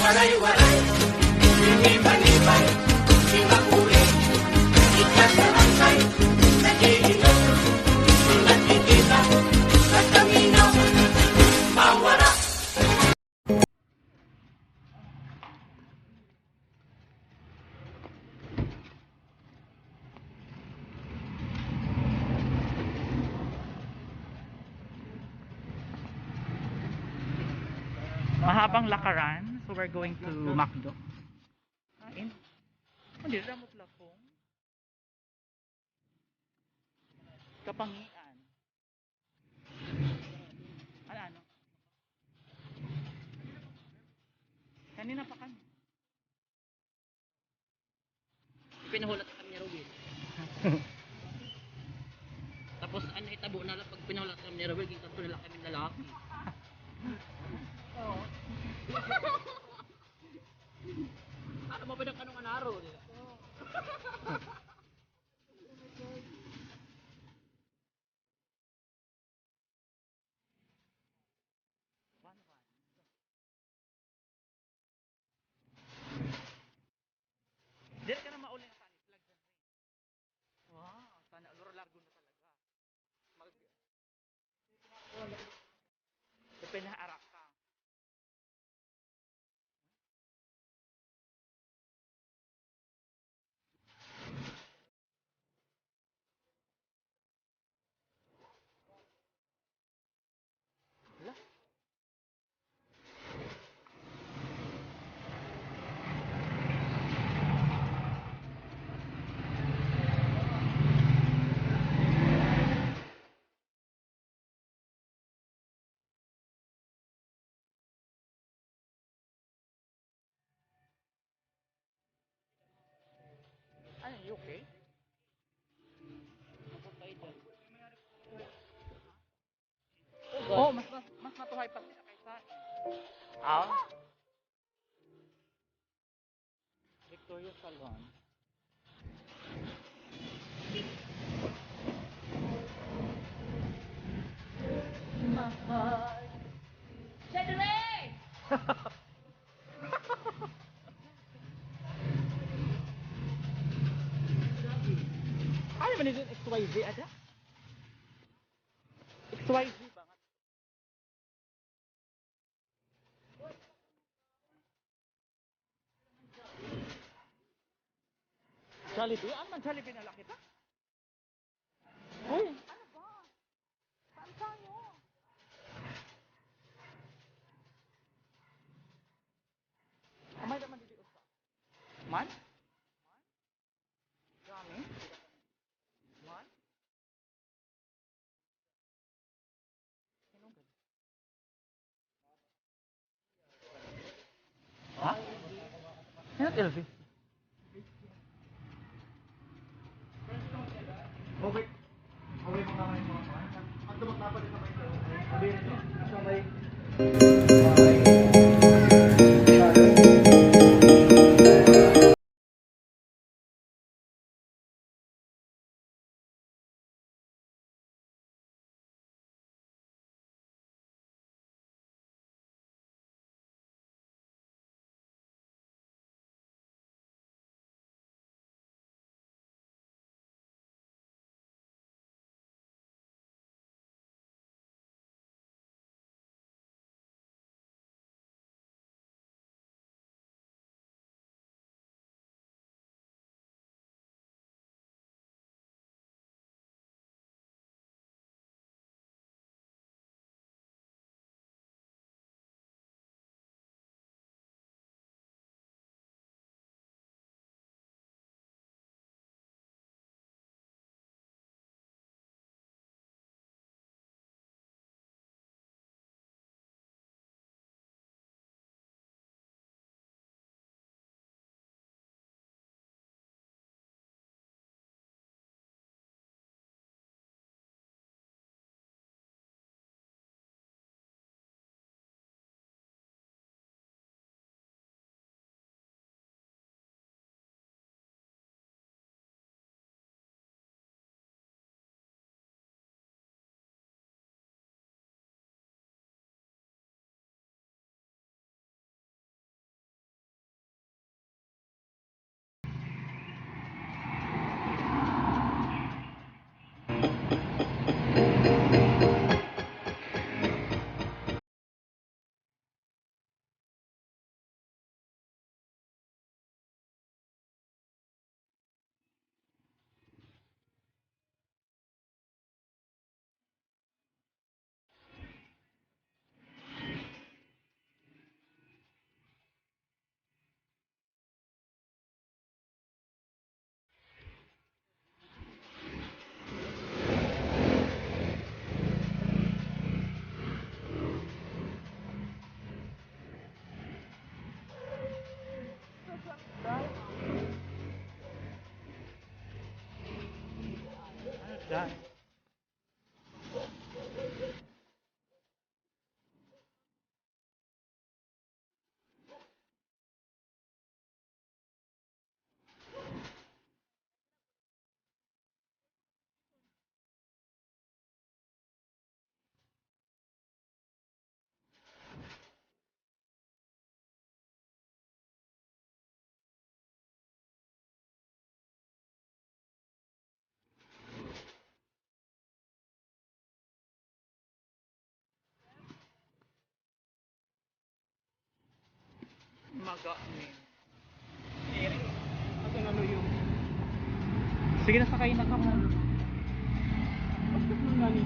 Waray-waray, linipan-lipan, di makuli, ikat sa angkay, nag-iinom, nagkikita, at kaminaw, mawara. Mahabang lakaran, so we're going to McDo. Kain. Hindi, ramot lakong. Kapangian. Ano? Kanina pa kami. Pinahulat kami ni Robin. Tapos ano itabo na lang pag pinahulat kami ni Robin, kita nila kami lalaki. Oo. Ano mo pinagkanong anaro? Diyan ka na mauli na tani. Flag dyan rin. Wow, sana largo na talaga. Pinaharap ka. Wala. Ano, you okay? Oh, mas matuhay pa sila kaysa. Ah? Victoria Salon. Ano man yun? XYZ ada? XYZ ba nga? Jollibee? Ano man Jollibee na lang kita? Uy! Ano ba? Saan tayo? Kamay naman dito usa. Man? Dami? Man? Sinugad. Ha? Sinot LV? Okay. Okay mga mga. Ang tumatapad sa mga. Sabihin nyo, sa may sky. Magamin. Kasi ano yung... Sige na, sakay na ka mo. Bakit mo nanin?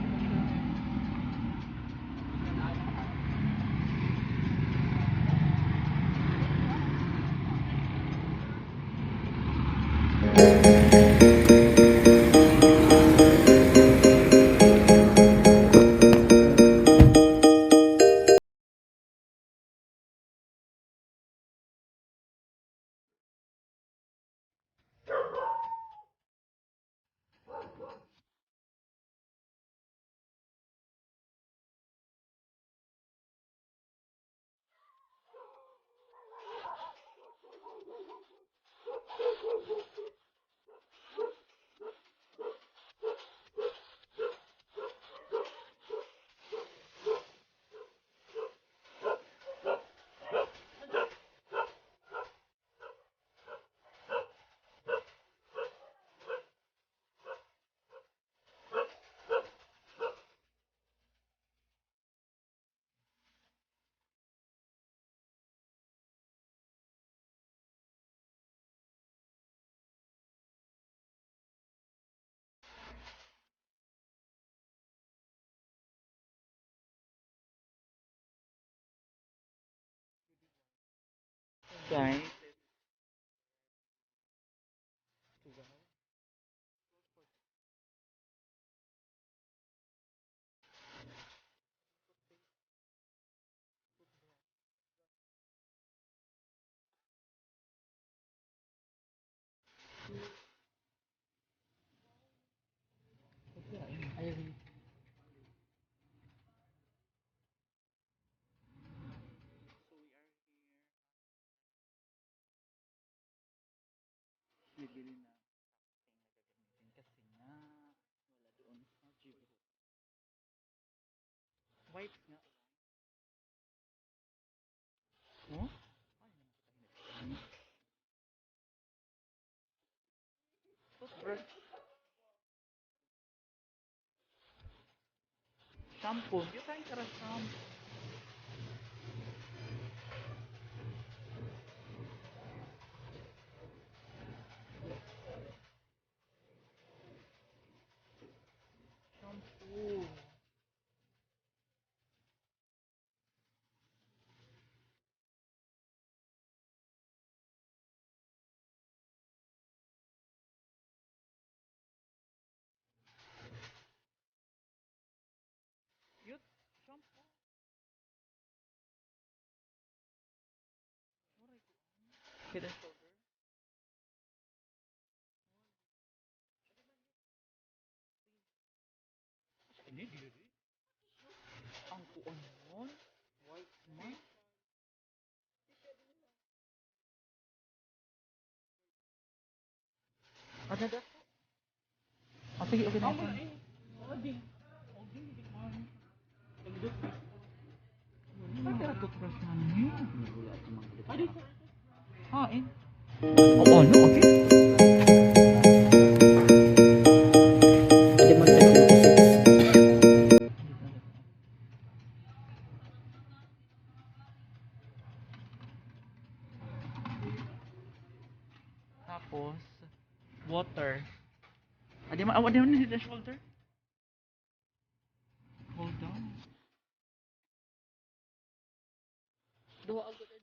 Guys. Ayun. Bibili na kasi nga wala doon sa Jibu. Wipes nga. Oh? Toothbrush. Shampoo. Yung kain ka shampoo. Shampoo. Yun. Shampoo. Head and shoulder. Ini diri. Ang kuon mon. White man. Ada dah. Ah, sige, okay na. Amo na eh. Oding. Oding, hindi man. Pagdot. Bakit ka toothbrush man ni? Adi. Ah, eh. Oh, no, okay. Adi man tayo. Tapos, water. Adi man ni the shoulder. Hold down. Duha agad adi.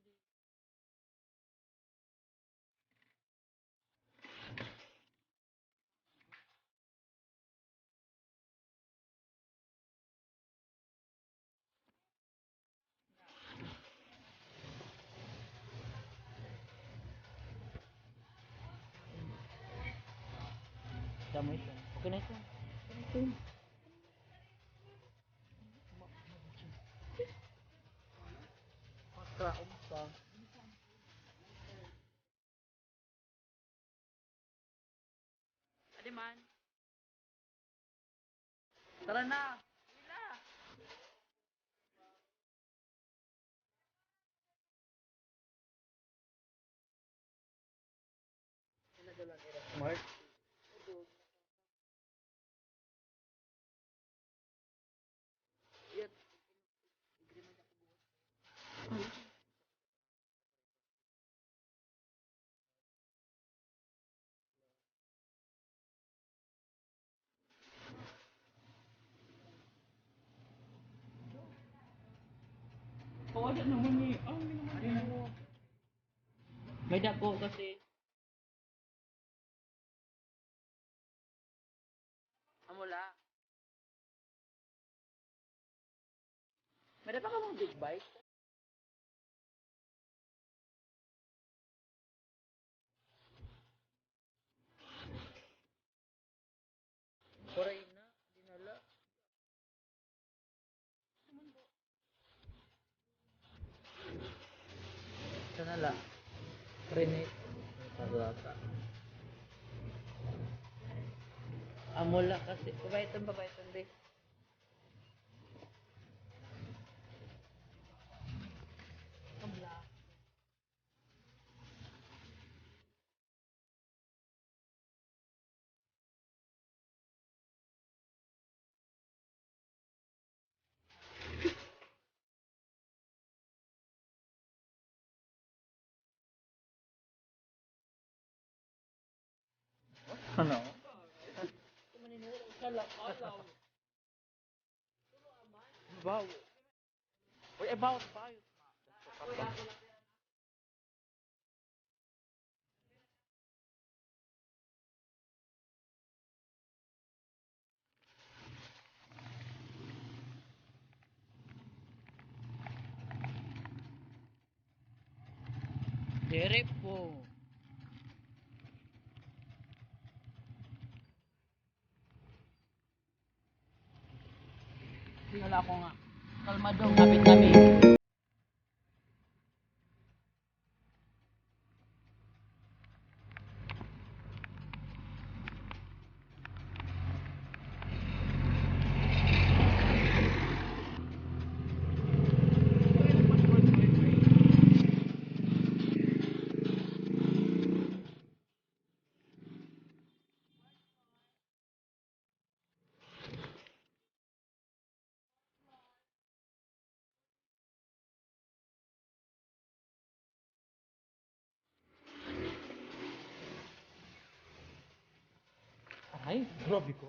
Damay siya. Okay na siya. Makraon pa. Adi man. Tara na. Hila. Smart. Yet. Wala naman eh. Ah, hindi naman Ano mo? may dako kasi. Amula. Meron pa ka mong big bike? Kuray na. Dinala. Sana la. Renate. Pagwaka. Amula kasi. Babaitan din. Amula. Ano? Bawo. Uy, about bayot na. Dere po. Tingala ko nga. Kalmadong kapit kami. Ay, grabe ko.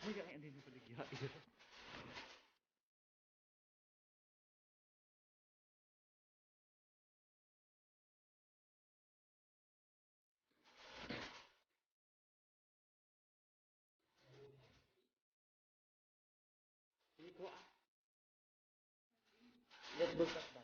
Ay, kaya hindi ko ligya. Let's go.